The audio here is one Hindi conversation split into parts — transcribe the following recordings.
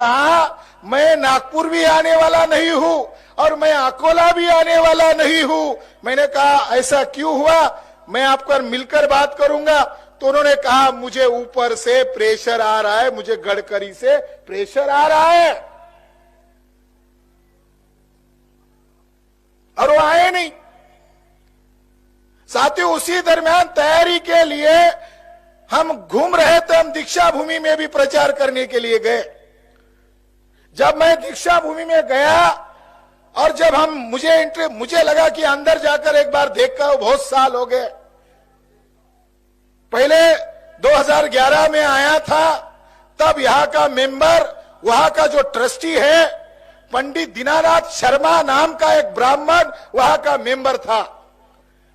कहा मैं नागपुर भी आने वाला नहीं हूं और मैं अकोला भी आने वाला नहीं हूं। मैंने कहा ऐसा क्यों हुआ, मैं आपको मिलकर बात करूंगा। तो उन्होंने कहा मुझे ऊपर से प्रेशर आ रहा है, मुझे गडकरी से प्रेशर आ रहा है, और वो आए नहीं। साथियों, उसी दरमियान तैयारी के लिए हम घूम रहे थे, हम दीक्षा भूमि में भी प्रचार करने के लिए गए। जब मैं दीक्षा भूमि में गया और जब मुझे लगा कि अंदर जाकर एक बार देखकर, बहुत साल हो गए, पहले 2011 में आया था, तब यहां का मेंबर, वहां का जो ट्रस्टी है पंडित दीनानाथ शर्मा नाम का एक ब्राह्मण वहां का मेंबर था।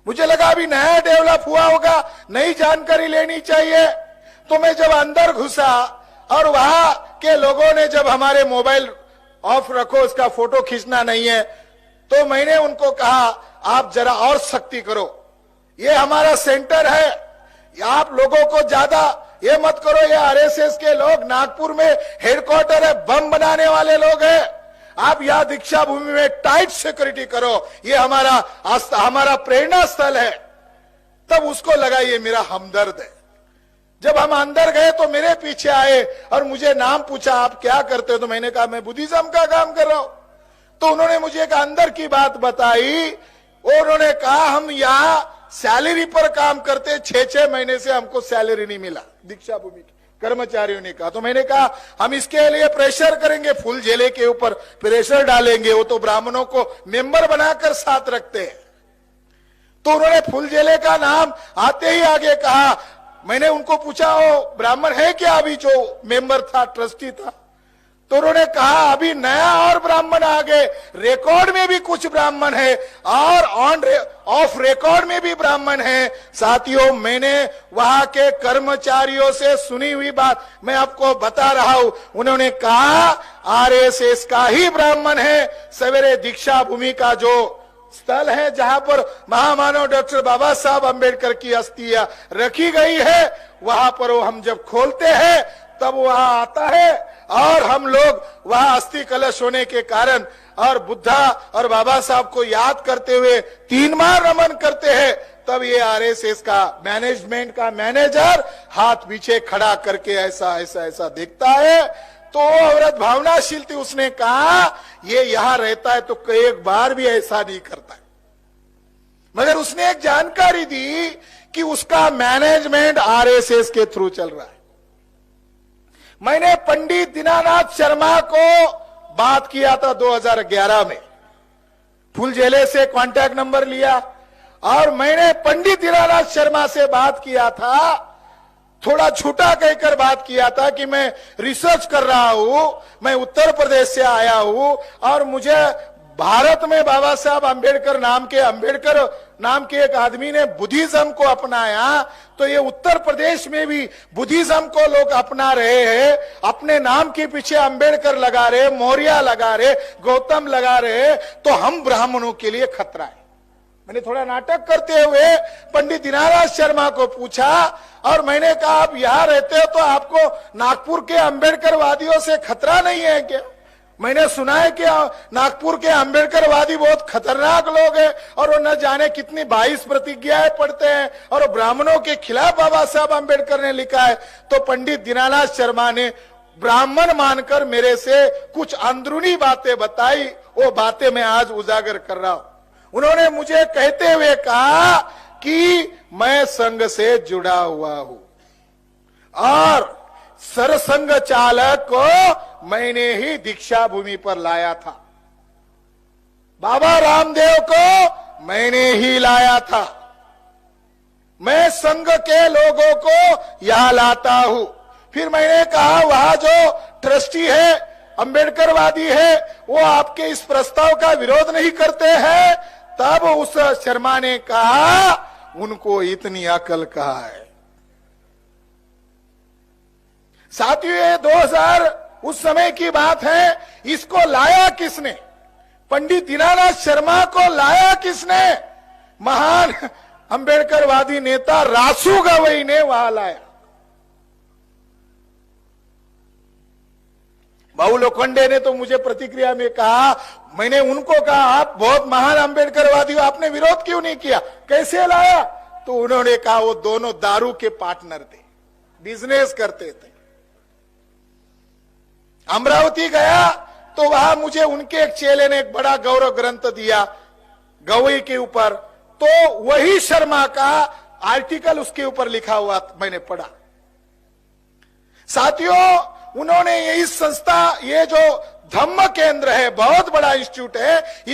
मुझे लगा अभी नया डेवलप हुआ होगा, नई जानकारी लेनी चाहिए। तो मैं जब अंदर घुसा और वहां के लोगों ने जब हमारे मोबाइल ऑफ रखो, उसका फोटो खींचना नहीं है, तो मैंने उनको कहा आप जरा और सख्ती करो, ये हमारा सेंटर है, आप लोगों को ज्यादा ये मत करो, ये आरएसएस के लोग नागपुर में हेडक्वार्टर है, बम बनाने वाले लोग हैं, आप यहां दीक्षा भूमि में टाइट सिक्योरिटी करो, ये हमारा प्रेरणा स्थल है। तब उसको लगा ये मेरा हमदर्द है। जब हम अंदर गए तो मेरे पीछे आए और मुझे नाम पूछा आप क्या करते हो, तो मैंने कहा मैं बुद्धिज्म का काम कर रहा हूं। तो उन्होंने मुझे एक अंदर की बात बताई, और उन्होंने कहा हम यहां सैलरी पर काम करते, 6-6 महीने से हमको सैलरी नहीं मिला, दीक्षा भूमि के कर्मचारियों ने कहा। तो मैंने कहा हम इसके लिए प्रेशर करेंगे, फुल जिले के ऊपर प्रेशर डालेंगे, वो तो ब्राह्मणों को मेंबर बनाकर साथ रखते हैं। तो उन्होंने फुल जिले का नाम आते ही आगे कहा। मैंने उनको पूछा वो ब्राह्मण है क्या अभी जो मेंबर था, ट्रस्टी था? तो उन्होंने कहा अभी नया और ब्राह्मण आ गए, रिकॉर्ड में भी कुछ ब्राह्मण है और ऑफ रिकॉर्ड में भी ब्राह्मण है। साथियों, मैंने वहां के कर्मचारियों से सुनी हुई बात मैं आपको बता रहा हूं। उन्होंने कहा आरएसएस का ही ब्राह्मण है। सवेरे दीक्षा भूमि का जो स्थल है जहां पर महामानव डॉक्टर बाबा साहब अंबेडकर की अस्थियां रखी गई है, वहां पर वो हम जब खोलते हैं तब वहां आता है, और हम लोग वहां अस्थि कलश होने के कारण और बुद्धा और बाबा साहब को याद करते हुए 3 बार नमन करते हैं। तब ये आरएसएस का मैनेजमेंट का मैनेजर हाथ पीछे खड़ा करके ऐसा ऐसा ऐसा देखता है। तो औरत भावनाशील थी, उसने कहा ये यहां रहता है तो एक बार भी ऐसा नहीं करता है। मगर उसने एक जानकारी दी कि उसका मैनेजमेंट आरएसएस के थ्रू चल रहा है। मैंने पंडित दीनानाथ शर्मा को बात किया था 2011 में, फुल जिले से कांटेक्ट नंबर लिया और मैंने पंडित दीनानाथ शर्मा से बात किया था, थोड़ा छूटा कहकर बात किया था कि मैं रिसर्च कर रहा हूं, मैं उत्तर प्रदेश से आया हूं और मुझे भारत में बाबा साहब अंबेडकर नाम के एक आदमी ने बुद्धिज्म को अपनाया, तो ये उत्तर प्रदेश में भी बुद्धिज्म को लोग अपना रहे हैं, अपने नाम के पीछे अंबेडकर लगा रहे, मौर्य लगा रहे, गौतम लगा रहे, तो हम ब्राह्मणों के लिए खतरा है। मैंने थोड़ा नाटक करते हुए पंडित दीनानाथ शर्मा को पूछा और मैंने कहा आप यहां रहते हो तो आपको नागपुर के अंबेडकरवादियों से खतरा नहीं है क्या? मैंने सुना है कि नागपुर के अंबेडकरवादी बहुत खतरनाक लोग हैं और वो न जाने कितनी 22 प्रतिज्ञाएं पढ़ते हैं और ब्राह्मणों के खिलाफ बाबा साहब अंबेडकर ने लिखा है। तो पंडित दीनानाथ शर्मा ने ब्राह्मण मानकर मेरे से कुछ अंदरूनी बातें बताई, वो बातें मैं आज उजागर कर रहा हूं। उन्होंने मुझे कहते हुए कहा कि मैं संघ से जुड़ा हुआ हूं और सरसंघ चालक को मैंने ही दीक्षा भूमि पर लाया था, बाबा रामदेव को मैंने ही लाया था, मैं संघ के लोगों को यहां लाता हूं। फिर मैंने कहा वहां जो ट्रस्टी है, अंबेडकरवादी है, वो आपके इस प्रस्ताव का विरोध नहीं करते हैं? तब उस शर्मा ने कहा उनको इतनी अकल कहाँ है। साथियों, ये 2000 उस समय की बात है। इसको लाया किसने? पंडित दीनानाथ शर्मा को लाया किसने? महान अंबेडकरवादी नेता रासू गवई ने वहां लाया। बाबू लोखंडे ने तो मुझे प्रतिक्रिया में कहा, मैंने उनको कहा आप बहुत महान अंबेडकरवादी हो, आपने विरोध क्यों नहीं किया, कैसे लाया? तो उन्होंने कहा वो दोनों दारू के पार्टनर थे, बिजनेस करते थे। अमरावती गया तो वहां मुझे उनके एक चेले ने एक बड़ा गौरव ग्रंथ दिया गवई के ऊपर, तो वही शर्मा का आर्टिकल उसके ऊपर लिखा हुआ मैंने पढ़ा। साथियों, उन्होंने यही संस्था, ये जो धम्म केंद्र है, बहुत बड़ा इंस्टीट्यूट है, इस